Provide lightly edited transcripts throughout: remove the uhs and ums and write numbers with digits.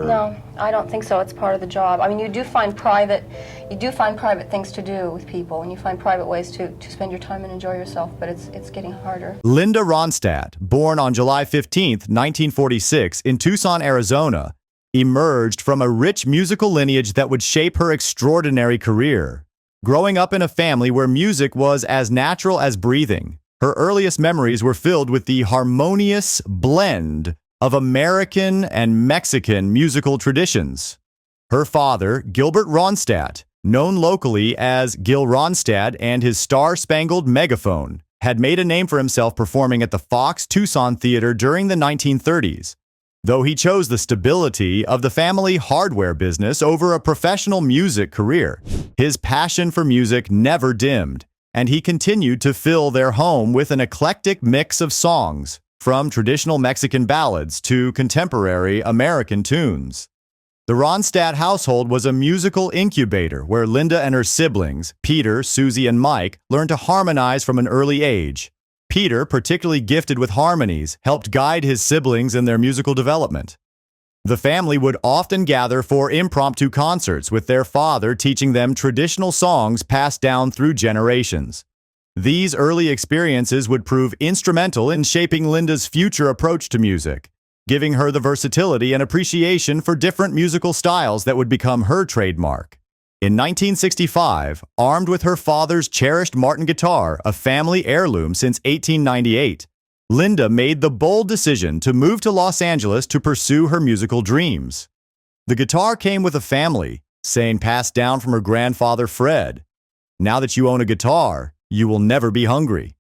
No, I don't think so. It's part of the job. I mean, you do find private things to do with people, and you find private ways to spend your time and enjoy yourself, but it's getting harder. Linda Ronstadt, born on July 15, 1946, in Tucson, Arizona, emerged from a rich musical lineage that would shape her extraordinary career. Growing up in a family where music was as natural as breathing, her earliest memories were filled with the harmonious blend of American and Mexican musical traditions. Her father, Gilbert Ronstadt, known locally as Gil Ronstadt and his Star-Spangled Megaphone, had made a name for himself performing at the Fox Tucson Theater during the 1930s. Though he chose the stability of the family hardware business over a professional music career, his passion for music never dimmed, and he continued to fill their home with an eclectic mix of songs, from traditional Mexican ballads to contemporary American tunes. The Ronstadt household was a musical incubator where Linda and her siblings, Peter, Susie, and Mike, learned to harmonize from an early age. Peter, particularly gifted with harmonies, helped guide his siblings in their musical development. The family would often gather for impromptu concerts, with their father teaching them traditional songs passed down through generations. These early experiences would prove instrumental in shaping Linda's future approach to music, giving her the versatility and appreciation for different musical styles that would become her trademark. In 1965, armed with her father's cherished Martin guitar, a family heirloom since 1898, Linda made the bold decision to move to Los Angeles to pursue her musical dreams. The guitar came with a family, saying passed down from her grandfather Fred, "Now that you own a guitar, you will never be hungry."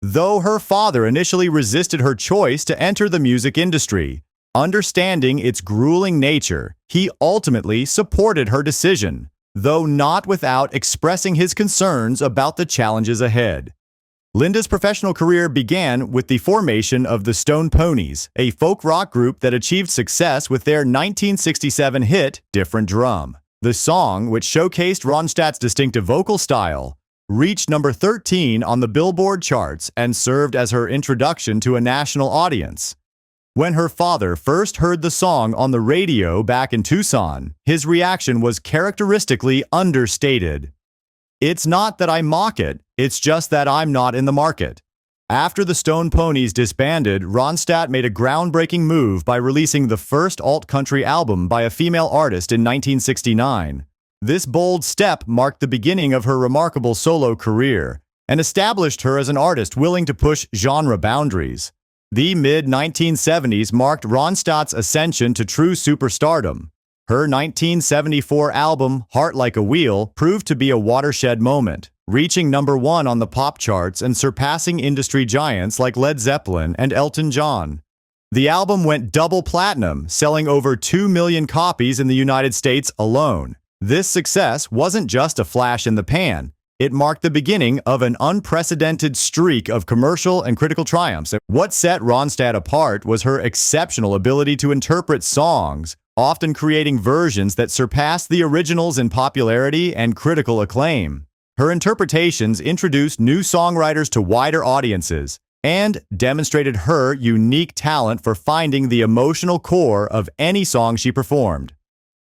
Though her father initially resisted her choice to enter the music industry, understanding its grueling nature, he ultimately supported her decision, though not without expressing his concerns about the challenges ahead. Linda's professional career began with the formation of the Stone Poneys, a folk rock group that achieved success with their 1967 hit, Different Drum. The song, which showcased Ronstadt's distinctive vocal style, reached number 13 on the Billboard charts and served as her introduction to a national audience. When her father first heard the song on the radio back in Tucson, his reaction was characteristically understated. "It's not that I mock it, it's just that I'm not in the market." After the Stone Poneys disbanded, Ronstadt made a groundbreaking move by releasing the first alt-country album by a female artist in 1969. This bold step marked the beginning of her remarkable solo career and established her as an artist willing to push genre boundaries. The mid-1970s marked Ronstadt's ascension to true superstardom. Her 1974 album, Heart Like a Wheel, proved to be a watershed moment, reaching number 1 on the pop charts and surpassing industry giants like Led Zeppelin and Elton John. The album went double platinum, selling over 2 million copies in the United States alone. This success wasn't just a flash in the pan. It marked the beginning of an unprecedented streak of commercial and critical triumphs. What set Ronstadt apart was her exceptional ability to interpret songs, often creating versions that surpassed the originals in popularity and critical acclaim. Her interpretations introduced new songwriters to wider audiences and demonstrated her unique talent for finding the emotional core of any song she performed.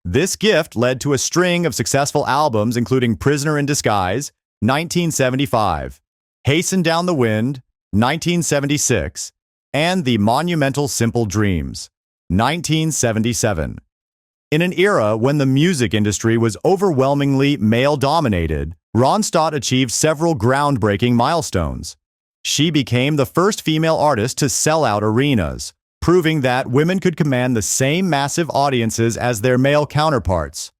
This gift led to a string of successful albums including Prisoner in Disguise, 1975, Hasten Down the Wind, 1976, and the monumental Simple Dreams, 1977. In an era when the music industry was overwhelmingly male-dominated, Ronstadt achieved several groundbreaking milestones. She became the first female artist to sell out arenas, proving that women could command the same massive audiences as their male counterparts.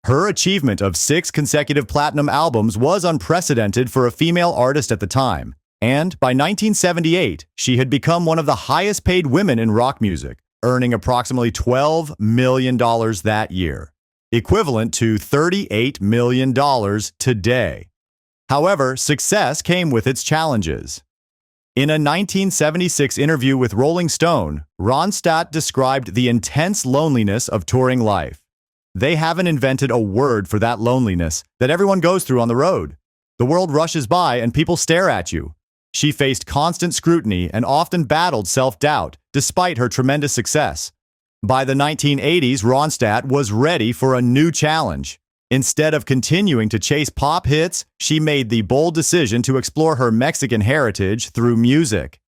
Her achievement of 6 consecutive platinum albums was unprecedented for a female artist at the time, and by 1978, she had become one of the highest-paid women in rock music, earning approximately $12 million that year, equivalent to $38 million today. However, success came with its challenges. In a 1976 interview with Rolling Stone, Ronstadt described the intense loneliness of touring life. "They haven't invented a word for that loneliness that everyone goes through on the road. The world rushes by and people stare at you." She faced constant scrutiny and often battled self-doubt, despite her tremendous success. By the 1980s, Ronstadt was ready for a new challenge. Instead of continuing to chase pop hits, she made the bold decision to explore her Mexican heritage through music.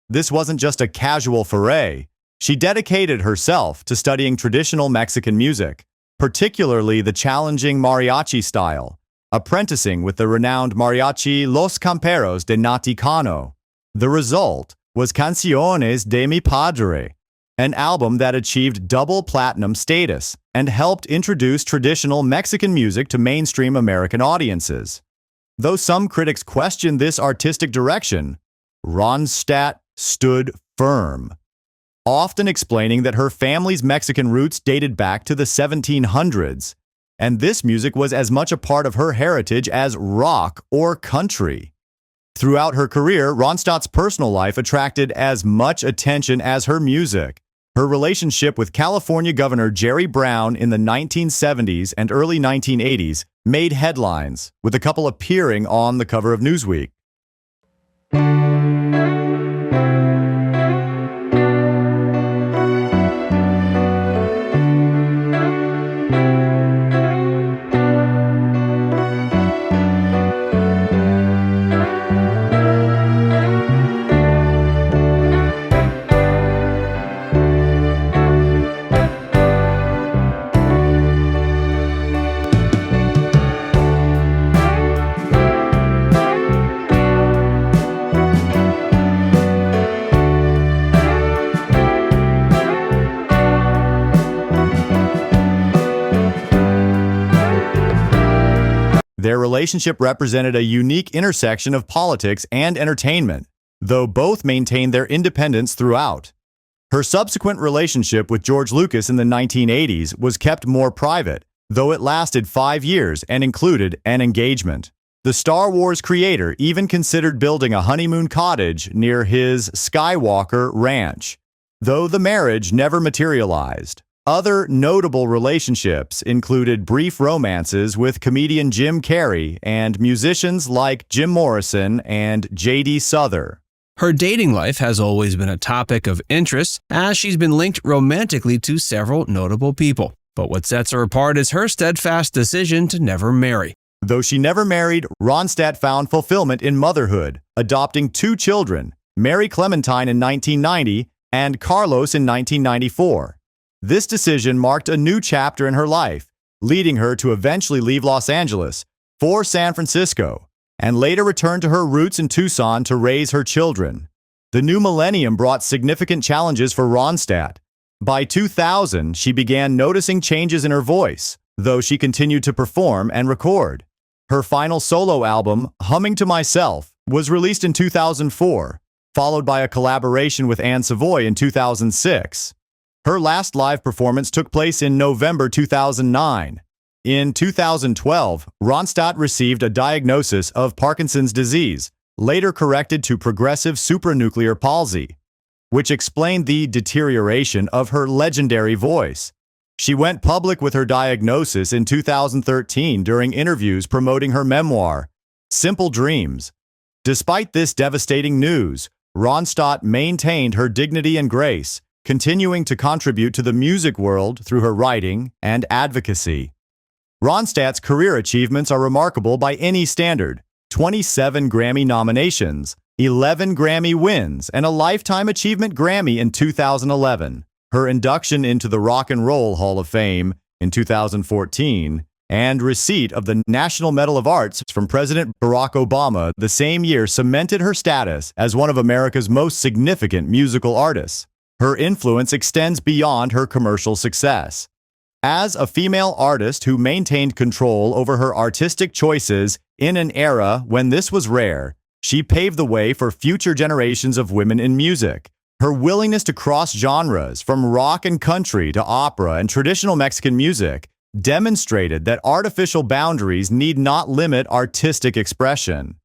This wasn't just a casual foray. She dedicated herself to studying traditional Mexican music, particularly the challenging mariachi style, apprenticing with the renowned mariachi Los Camperos de Naticano. The result was Canciones de Mi Padre, an album that achieved double platinum status and helped introduce traditional Mexican music to mainstream American audiences. Though some critics questioned this artistic direction, Ronstadt stood firm, often explaining that her family's Mexican roots dated back to the 1700s, and this music was as much a part of her heritage as rock or country. Throughout her career, Ronstadt's personal life attracted as much attention as her music. Her relationship with California Governor Jerry Brown in the 1970s and early 1980s made headlines, with a couple appearing on the cover of Newsweek. Their relationship represented a unique intersection of politics and entertainment, though both maintained their independence throughout. Her subsequent relationship with George Lucas in the 1980s was kept more private, though it lasted 5 years and included an engagement. The Star Wars creator even considered building a honeymoon cottage near his Skywalker ranch, though the marriage never materialized. Other notable relationships included brief romances with comedian Jim Carrey and musicians like Jim Morrison and J.D. Souther. Her dating life has always been a topic of interest, as she's been linked romantically to several notable people. But what sets her apart is her steadfast decision to never marry. Though she never married, Ronstadt found fulfillment in motherhood, adopting 2 children, Mary Clementine in 1990 and Carlos in 1994. This decision marked a new chapter in her life, leading her to eventually leave Los Angeles for San Francisco, and later return to her roots in Tucson to raise her children. The new millennium brought significant challenges for Ronstadt. By 2000, she began noticing changes in her voice, though she continued to perform and record. Her final solo album, Humming to Myself, was released in 2004, followed by a collaboration with Anne Savoy in 2006. Her last live performance took place in November 2009. In 2012, Ronstadt received a diagnosis of Parkinson's disease, later corrected to progressive supranuclear palsy, which explained the deterioration of her legendary voice. She went public with her diagnosis in 2013 during interviews promoting her memoir, Simple Dreams. Despite this devastating news, Ronstadt maintained her dignity and grace, continuing to contribute to the music world through her writing and advocacy. Ronstadt's career achievements are remarkable by any standard: 27 Grammy nominations, 11 Grammy wins, and a Lifetime Achievement Grammy in 2011. Her induction into the Rock and Roll Hall of Fame in 2014, and receipt of the National Medal of Arts from President Barack Obama the same year cemented her status as one of America's most significant musical artists. Her influence extends beyond her commercial success. As a female artist who maintained control over her artistic choices in an era when this was rare, she paved the way for future generations of women in music. Her willingness to cross genres, from rock and country to opera and traditional Mexican music, demonstrated that artificial boundaries need not limit artistic expression.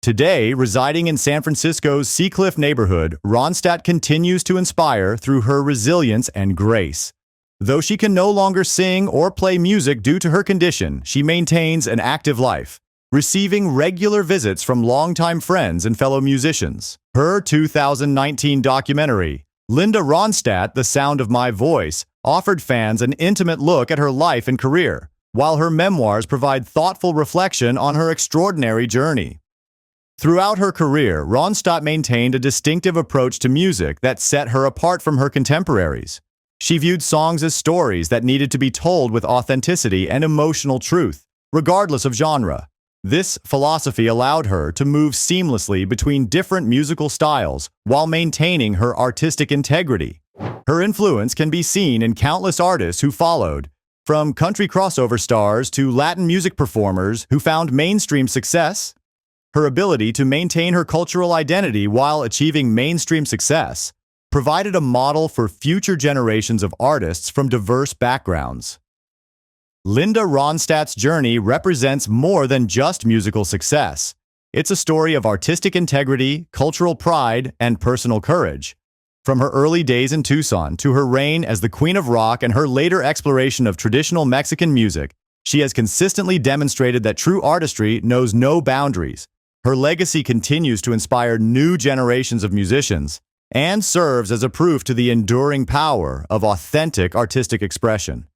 Today, residing in San Francisco's Seacliff neighborhood, Ronstadt continues to inspire through her resilience and grace. Though she can no longer sing or play music due to her condition, she maintains an active life, receiving regular visits from longtime friends and fellow musicians. Her 2019 documentary, Linda Ronstadt, The Sound of My Voice, offered fans an intimate look at her life and career, while her memoirs provide thoughtful reflection on her extraordinary journey. Throughout her career, Ronstadt maintained a distinctive approach to music that set her apart from her contemporaries. She viewed songs as stories that needed to be told with authenticity and emotional truth, regardless of genre. This philosophy allowed her to move seamlessly between different musical styles while maintaining her artistic integrity. Her influence can be seen in countless artists who followed, from country crossover stars to Latin music performers who found mainstream success. Her ability to maintain her cultural identity while achieving mainstream success provided a model for future generations of artists from diverse backgrounds. Linda Ronstadt's journey represents more than just musical success. It's a story of artistic integrity, cultural pride, and personal courage. From her early days in Tucson to her reign as the Queen of Rock and her later exploration of traditional Mexican music, she has consistently demonstrated that true artistry knows no boundaries. Her legacy continues to inspire new generations of musicians and serves as a proof to the enduring power of authentic artistic expression.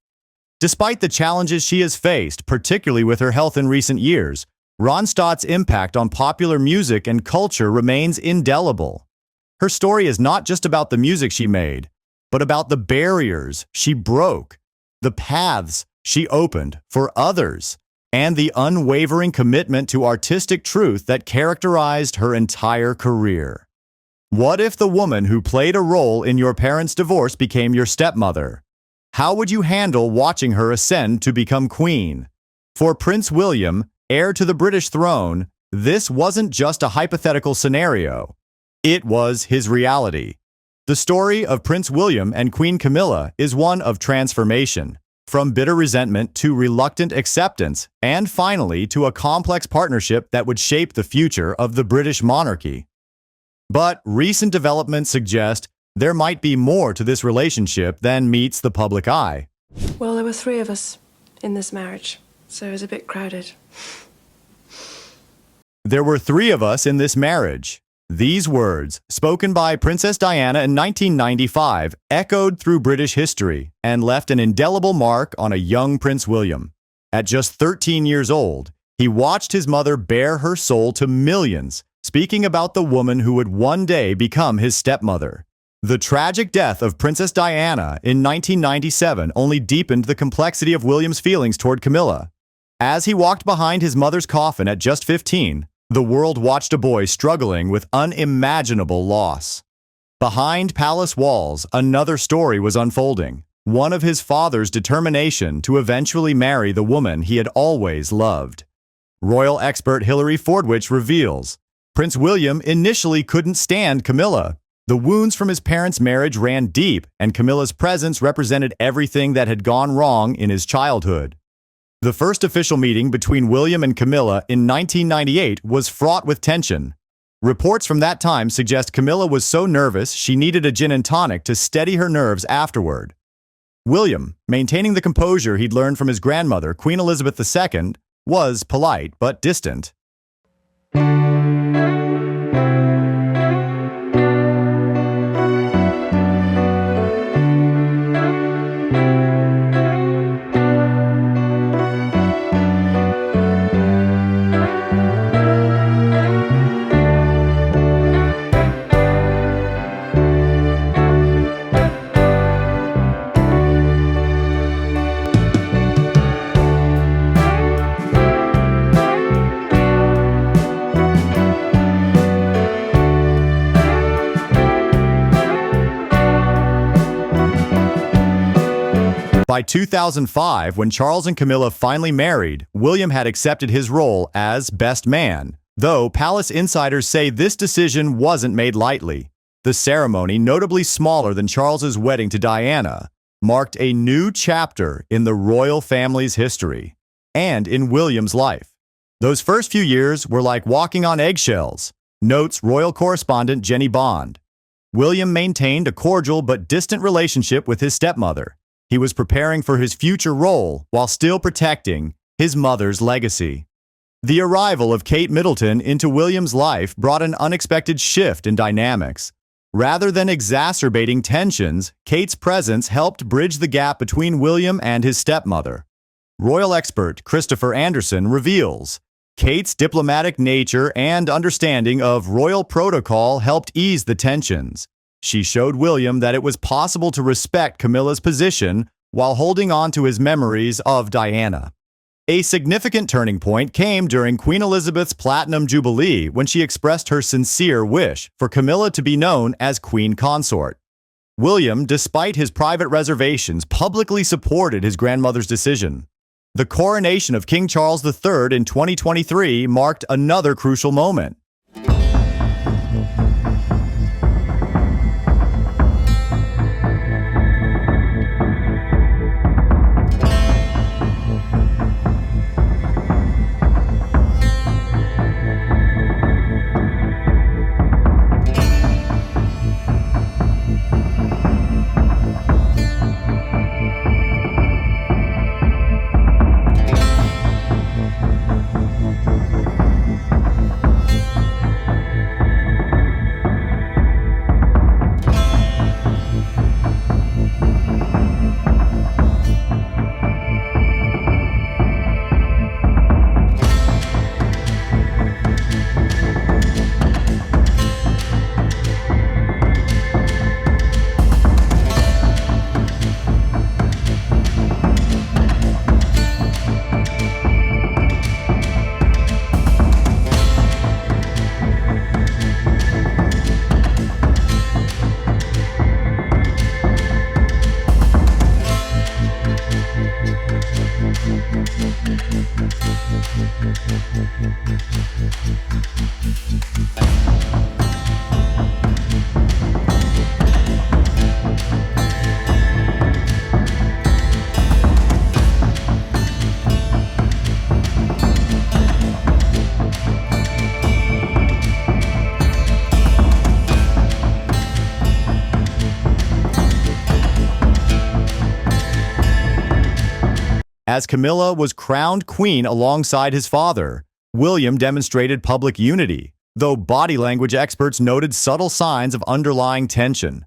Despite the challenges she has faced, particularly with her health in recent years, Ronstadt's impact on popular music and culture remains indelible. Her story is not just about the music she made, but about the barriers she broke, the paths she opened for others, and the unwavering commitment to artistic truth that characterized her entire career. What if the woman who played a role in your parents' divorce became your stepmother? How would you handle watching her ascend to become queen? For Prince William, heir to the British throne, this wasn't just a hypothetical scenario. It was his reality. The story of Prince William and Queen Camilla is one of transformation, from bitter resentment to reluctant acceptance, and finally to a complex partnership that would shape the future of the British monarchy. But recent developments suggest there might be more to this relationship than meets the public eye. Well, there were 3 of us in this marriage, so it was a bit crowded. There were 3 of us in this marriage. These words, spoken by Princess Diana in 1995, echoed through British history and left an indelible mark on a young Prince William. At just 13 years old, he watched his mother bare her soul to millions, speaking about the woman who would one day become his stepmother. The tragic death of Princess Diana in 1997 only deepened the complexity of William's feelings toward Camilla. As he walked behind his mother's coffin at just 15, the world watched a boy struggling with unimaginable loss. Behind palace walls, another story was unfolding, one of his father's determination to eventually marry the woman he had always loved. Royal expert Hilary Fordwich reveals, Prince William initially couldn't stand Camilla. The wounds from his parents' marriage ran deep, and Camilla's presence represented everything that had gone wrong in his childhood. The first official meeting between William and Camilla in 1998 was fraught with tension. Reports from that time suggest Camilla was so nervous she needed a gin and tonic to steady her nerves afterward. William, maintaining the composure he'd learned from his grandmother, Queen Elizabeth II, was polite but distant. By 2005, when Charles and Camilla finally married, William had accepted his role as best man, though palace insiders say this decision wasn't made lightly. The ceremony, notably smaller than Charles's wedding to Diana, marked a new chapter in the royal family's history and in William's life. Those first few years were like walking on eggshells, notes royal correspondent Jenny Bond. William maintained a cordial but distant relationship with his stepmother. He was preparing for his future role while still protecting his mother's legacy. The arrival of Kate Middleton into William's life brought an unexpected shift in dynamics. Rather than exacerbating tensions, Kate's presence helped bridge the gap between William and his stepmother. Royal expert Christopher Anderson reveals, Kate's diplomatic nature and understanding of royal protocol helped ease the tensions. She showed William that it was possible to respect Camilla's position while holding on to his memories of Diana. A significant turning point came during Queen Elizabeth's Platinum Jubilee when she expressed her sincere wish for Camilla to be known as Queen Consort. William, despite his private reservations, publicly supported his grandmother's decision. The coronation of King Charles III in 2023 marked another crucial moment. As Camilla was crowned queen alongside his father, William demonstrated public unity, though body language experts noted subtle signs of underlying tension.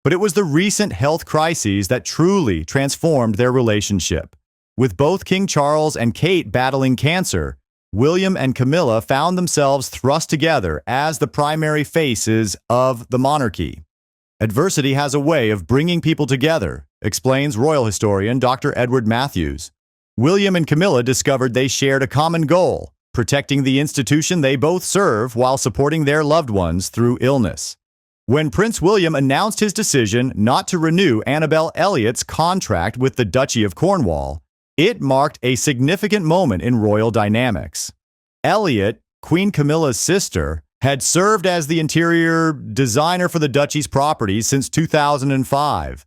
But it was the recent health crises that truly transformed their relationship. With both King Charles and Kate battling cancer, William and Camilla found themselves thrust together as the primary faces of the monarchy. Adversity has a way of bringing people together, explains royal historian Dr. Edward Matthews. William and Camilla discovered they shared a common goal, protecting the institution they both serve while supporting their loved ones through illness. When Prince William announced his decision not to renew Annabel Elliott's contract with the Duchy of Cornwall, it marked a significant moment in royal dynamics. Elliott, Queen Camilla's sister, had served as the interior designer for the duchy's properties since 2005.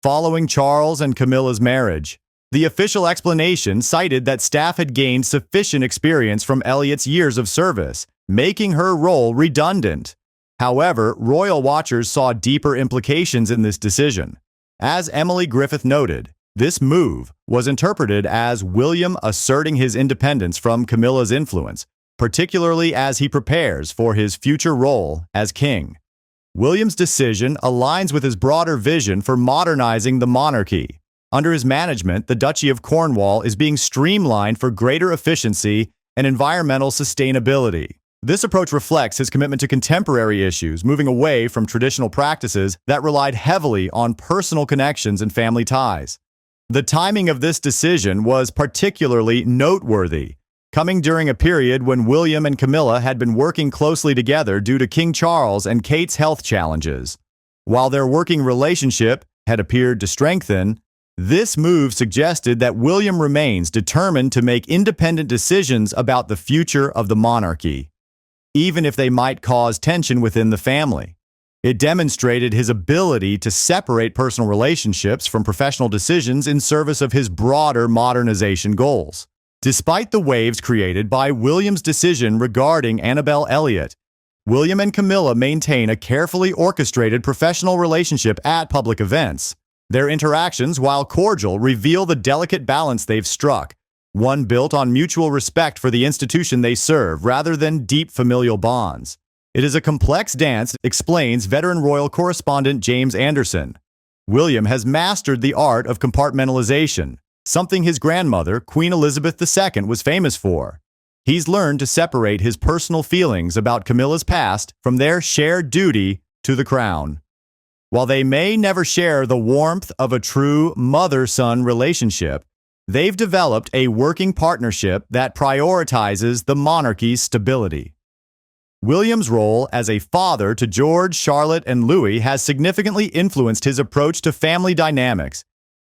Following Charles and Camilla's marriage, the official explanation cited that staff had gained sufficient experience from Elliott's years of service, making her role redundant. However, royal watchers saw deeper implications in this decision. As Emily Griffith noted, this move was interpreted as William asserting his independence from Camilla's influence, particularly as he prepares for his future role as king. William's decision aligns with his broader vision for modernizing the monarchy. Under his management, the Duchy of Cornwall is being streamlined for greater efficiency and environmental sustainability. This approach reflects his commitment to contemporary issues, moving away from traditional practices that relied heavily on personal connections and family ties. The timing of this decision was particularly noteworthy, coming during a period when William and Camilla had been working closely together due to King Charles and Kate's health challenges. While their working relationship had appeared to strengthen, this move suggested that William remains determined to make independent decisions about the future of the monarchy, even if they might cause tension within the family. It demonstrated his ability to separate personal relationships from professional decisions in service of his broader modernization goals. Despite the waves created by William's decision regarding Annabel Elliott, William and Camilla maintain a carefully orchestrated professional relationship at public events. Their interactions, while cordial, reveal the delicate balance they've struck, one built on mutual respect for the institution they serve rather than deep familial bonds. It is a complex dance, explains veteran royal correspondent James Anderson. William has mastered the art of compartmentalization, something his grandmother, Queen Elizabeth II, was famous for. He's learned to separate his personal feelings about Camilla's past from their shared duty to the crown. While they may never share the warmth of a true mother-son relationship, they've developed a working partnership that prioritizes the monarchy's stability. William's role as a father to George, Charlotte, and Louis has significantly influenced his approach to family dynamics.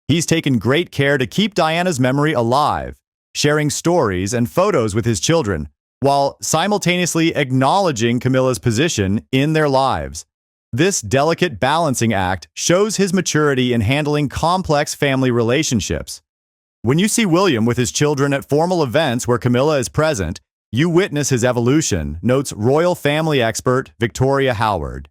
He's taken great care to keep Diana's memory alive, sharing stories and photos with his children, while simultaneously acknowledging Camilla's position in their lives. This delicate balancing act shows his maturity in handling complex family relationships. When you see William with his children at formal events where Camilla is present, you witness his evolution, notes royal family expert Victoria Howard.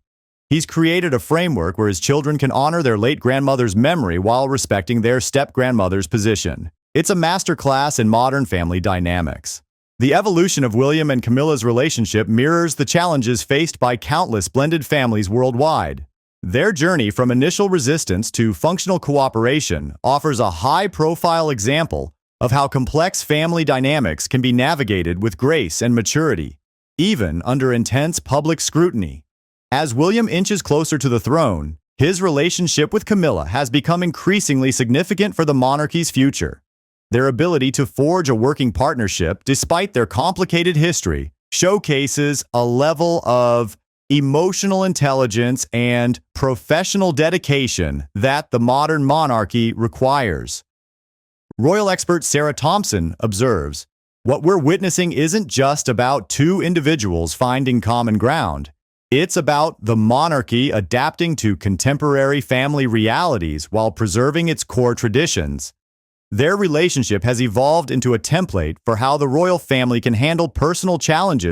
He's created a framework where his children can honor their late grandmother's memory while respecting their step-grandmother's position. It's a masterclass in modern family dynamics. The evolution of William and Camilla's relationship mirrors the challenges faced by countless blended families worldwide. Their journey from initial resistance to functional cooperation offers a high-profile example of how complex family dynamics can be navigated with grace and maturity, even under intense public scrutiny. As William inches closer to the throne, his relationship with Camilla has become increasingly significant for the monarchy's future. Their ability to forge a working partnership, despite their complicated history, showcases a level of emotional intelligence and professional dedication that the modern monarchy requires. Royal expert Sarah Thompson observes, "What we're witnessing isn't just about two individuals finding common ground. It's about the monarchy adapting to contemporary family realities while preserving its core traditions. Their relationship has evolved into a template for how the royal family can handle personal challenges